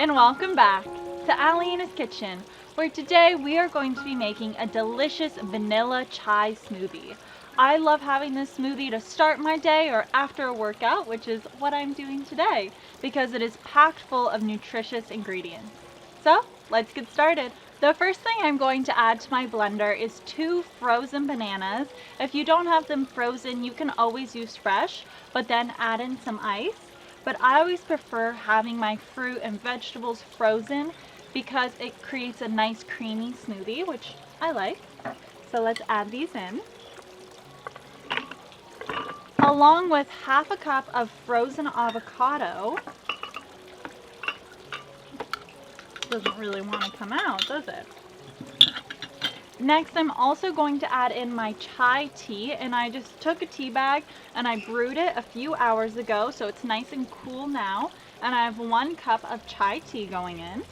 and welcome back to Alyena's Kitchen, where today we are going to be making a delicious vanilla chai smoothie. I love having this smoothie to start my day or after a workout, which is what I'm doing today, because it is packed full of nutritious ingredients. So let's get started. The first thing I'm going to add to my blender is 2 frozen bananas. If you don't have them frozen, you can always use fresh, but then add in some ice. But I always prefer having my fruit and vegetables frozen because it creates a nice creamy smoothie, which I like. So let's add these in. Along with half a cup of frozen avocado. Doesn't really want to come out, does it? Next, I'm also going to add in my chai tea, and I just took a tea bag and I brewed it a few hours ago, so it's nice and cool now. And I have 1 cup of chai tea going in,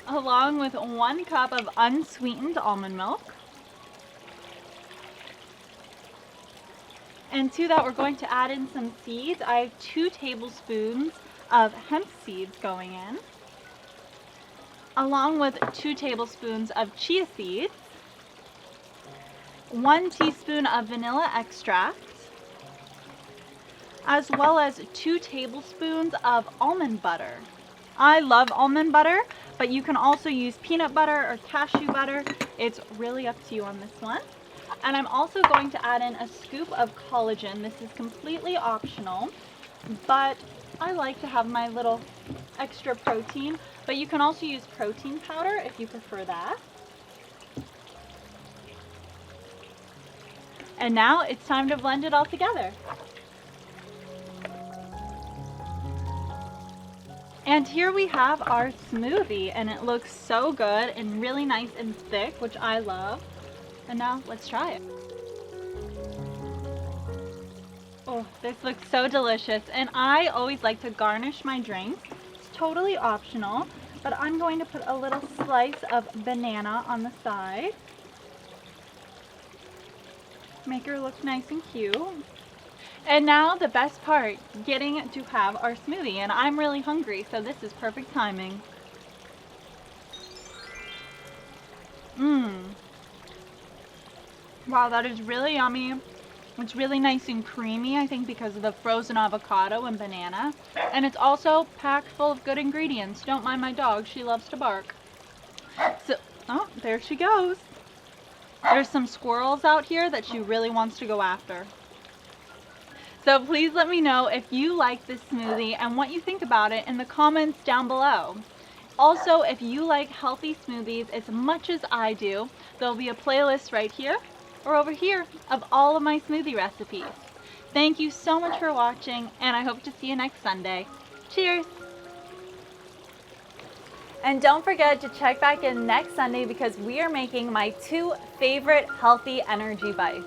along with 1 cup of unsweetened almond milk. And to that, we're going to add in some seeds. I have 2 tablespoons of hemp seeds going in, along with 2 tablespoons of chia seeds, 1 teaspoon of vanilla extract, as well as 2 tablespoons of almond butter. I love almond butter, but you can also use peanut butter or cashew butter. It's really up to you on this one. And I'm also going to add in a scoop of collagen. This is completely optional, but I like to have my little extra protein, but you can also use protein powder if you prefer that. And now it's time to blend it all together. And here we have our smoothie, and it looks so good and really nice and thick, which I love. And now let's try it. Oh, this looks so delicious, and I always like to garnish my drinks. It's totally optional, but I'm going to put a little slice of banana on the side. Make her look nice and cute. And now the best part, getting to have our smoothie, and I'm really hungry, so this is perfect timing. Wow, that is really yummy. It's really nice and creamy, I think because of the frozen avocado and banana. And it's also packed full of good ingredients. Don't mind my dog, she loves to bark. So, oh, there she goes. There's some squirrels out here that she really wants to go after. So please let me know if you like this smoothie and what you think about it in the comments down below. Also, if you like healthy smoothies as much as I do, there'll be a playlist right here or over here of all of my smoothie recipes. Thank you so much for watching, and I hope to see you next Sunday. Cheers! And don't forget to check back in next Sunday because we are making my 2 favorite healthy energy bites.